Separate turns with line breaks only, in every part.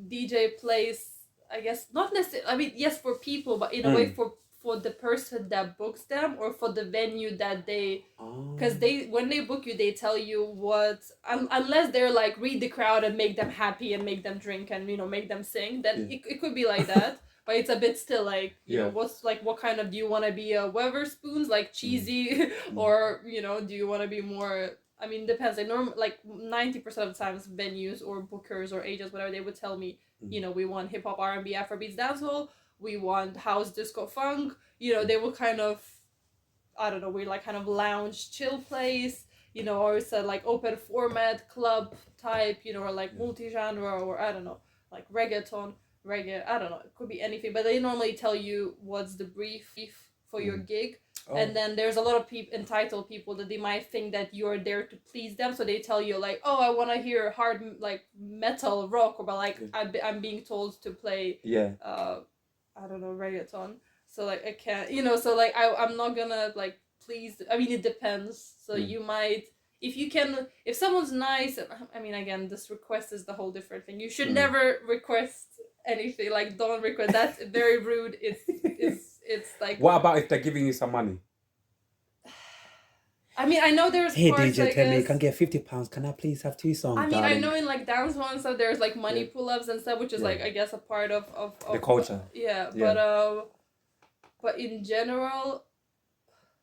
DJ plays, I guess, not necessarily, I mean, yes, for people, but in a way for the person that books them, or for the venue that they, because when they book you, they tell you what, unless they're like read the crowd and make them happy and make them drink and make them sing, then it could be like that. But it's a bit still like you know what's like, what kind of, do you want to be a Weatherspoons, like cheesy, or do you want to be more, I mean, depends. Like 90% of the times, venues or bookers or agents, whatever, they would tell me, we want hip hop, R&B, Afrobeats, dancehall. We want house, disco, funk. They will kind of, I don't know, we like kind of lounge, chill place. Or it's a like open format club type. Or like multi-genre, or I don't know, like reggaeton, reggae. I don't know. It could be anything, but they normally tell you what's the brief for your gig. And then there's a lot of entitled people that they might think that you're there to please them, so they tell you like, oh, I want to hear hard like metal, rock, or but like I'm being told to play I don't know, reggaeton. So like I can't, so like I'm not gonna like please. I mean, it depends. So you might, if someone's nice. I mean, again, this request is the whole different thing. You should never request anything. Like, don't request. That's very rude. It's like.
What about if they're giving you some money?
I mean, I know there's
hey
parts,
DJ Temi, can get £50. Can I please have 2 songs?
I mean,
darling?
I know in like dancehall and stuff, there's like money pull-ups and stuff, which is like, I guess, a part of
the culture.
But in general.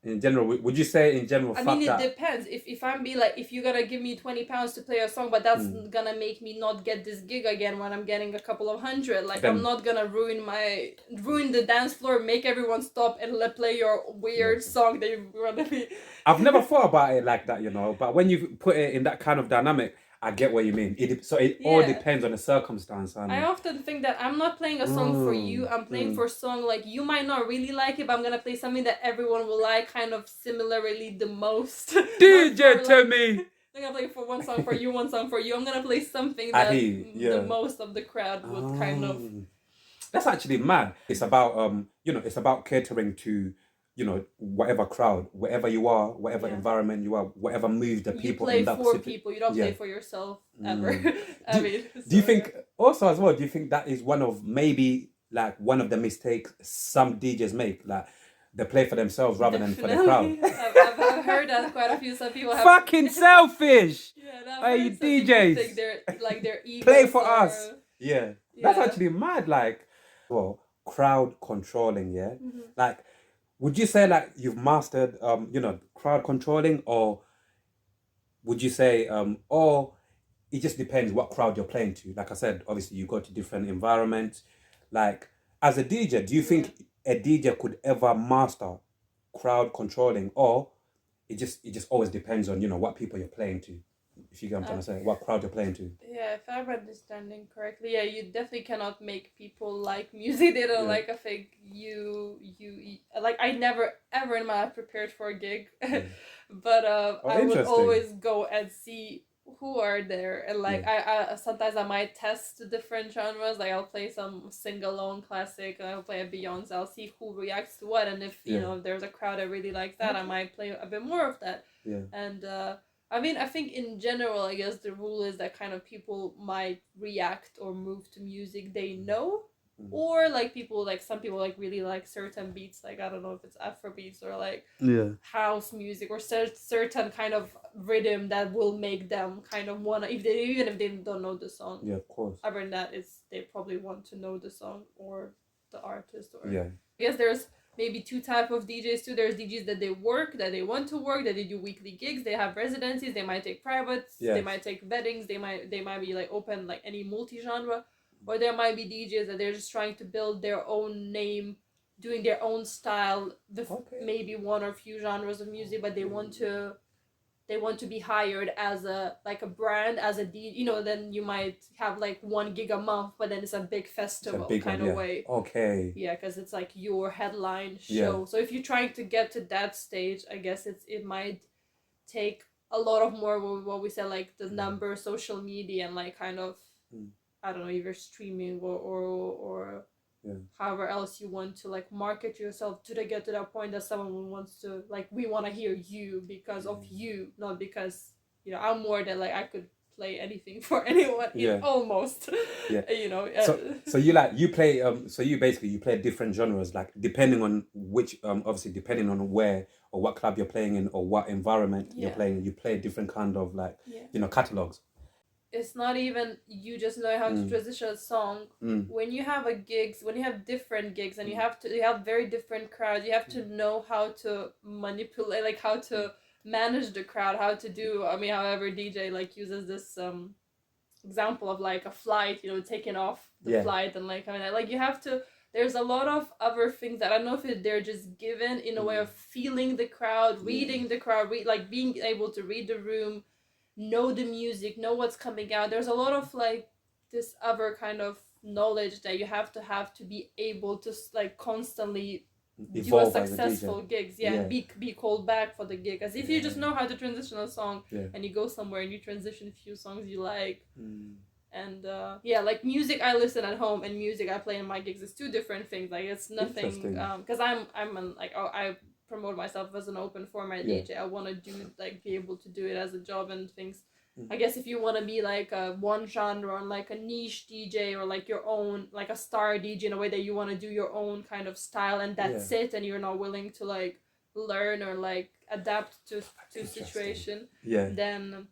In general, would you say in general?
I mean, it depends. If I'm if you're gonna give me £20 to play a song, but that's gonna make me not get this gig again when I'm getting a couple of hundred. Like, then, I'm not gonna ruin the dance floor, make everyone stop and play your weird song that you wanna be.
I've never thought about it like that, but when you put it in that kind of dynamic, I get what you mean. It all depends on the circumstance.
I often think that I'm not playing a song for you. I'm playing for a song like you might not really like it, but I'm gonna play something that everyone will like, kind of similarly the most.
DJ Temi.
I'm gonna play for one song for you, one song for you. I'm gonna play something that the most of the crowd would kind of.
That's actually mad. It's about it's about catering to. Whatever crowd, wherever you are, whatever environment you are, whatever mood the people
in that for people. You don't play for yourself ever.
Do you think also as well? Do you think that is one of the mistakes some DJs make? Like they play for themselves rather than for the crowd.
I've heard that quite a few. Some people have
fucking selfish.
Hey, you
DJs.
Think they're egos
play for us. Yeah, that's actually mad. Like, well, crowd controlling. Yeah, like. Would you say like you've mastered, crowd controlling, or would you say, or it just depends what crowd you're playing to? Like I said, obviously you go to different environments. Like as a DJ, do you think a DJ could ever master crowd controlling, or it just always depends on what people you're playing to? If you get what I'm trying to say, what crowd you're playing to.
Yeah, if I'm understanding correctly, you definitely cannot make people like music they don't like. I think you like, I never ever in my life prepared for a gig, but I would always go and see who are there, and like I sometimes I might test different genres. Like I'll play some sing-along classic, and I'll play a Beyonce. I'll see who reacts to what, and if if there's a crowd that really likes that, I might play a bit more of that. And I mean, I think in general, I guess the rule is that kind of people might react or move to music they know, or like some people like really like certain beats, like I don't know if it's Afrobeats or like house music or certain kind of rhythm that will make them kind of wanna, even if they don't know the song.
Yeah, of course.
Other than that, they probably want to know the song or the artist. Or
I
guess there's maybe two type of DJs too. There's DJs that they want to work, that they do weekly gigs, they have residencies, they might take privates, they might take weddings, they might be like open like any multi-genre, or there might be DJs that they're just trying to build their own name, doing their own style, maybe one or few genres of music, but they want to be hired as a brand, as a DJ, then you might have like 1 gig a month, but then it's a big festival kind of way.
Okay.
Yeah, because it's like your headline show. Yeah. So if you're trying to get to that stage, I guess it might take a lot of more what we said, like the number, social media, and like kind of, I don't know, either streaming or however else you want to like market yourself to get to that point that someone wants to like, we want to hear you because of you, not because I'm more than like I could play anything for anyone.
Yeah.
Almost.
Yeah.
You know.
So you play so you play different genres, like depending on which obviously depending on where or what club you're playing in or what environment you're playing in, you play different kind of like catalogs.
It's not even you just know how to transition a song. When you have when you have different gigs and you have very different crowds, you have to know how to manipulate, like how to manage the crowd, how to do, I mean, however DJ like uses this example of like a flight, you know, taking off the flight, and like, I mean, like you have to, there's a lot of other things that I don't know if they're just given in a way of feeling the crowd, reading the crowd, like being able to read the room, know the music, know what's coming out. There's a lot of like this other kind of knowledge that you have to be able to like constantly
Evolve
do a successful gigs. Be called back for the gig. As if you just know how to transition a song and you go somewhere and you transition a few songs you like. And like music I listen at home and music I play in my gigs is two different things. Like it's nothing, because I promote myself as an open format DJ. I want to do like be able to do it as a job and things. I guess if you want to be like a one genre or like a niche DJ or like your own, like a star DJ in a way that you want to do your own kind of style and that's it, and you're not willing to like learn or like adapt to situation, then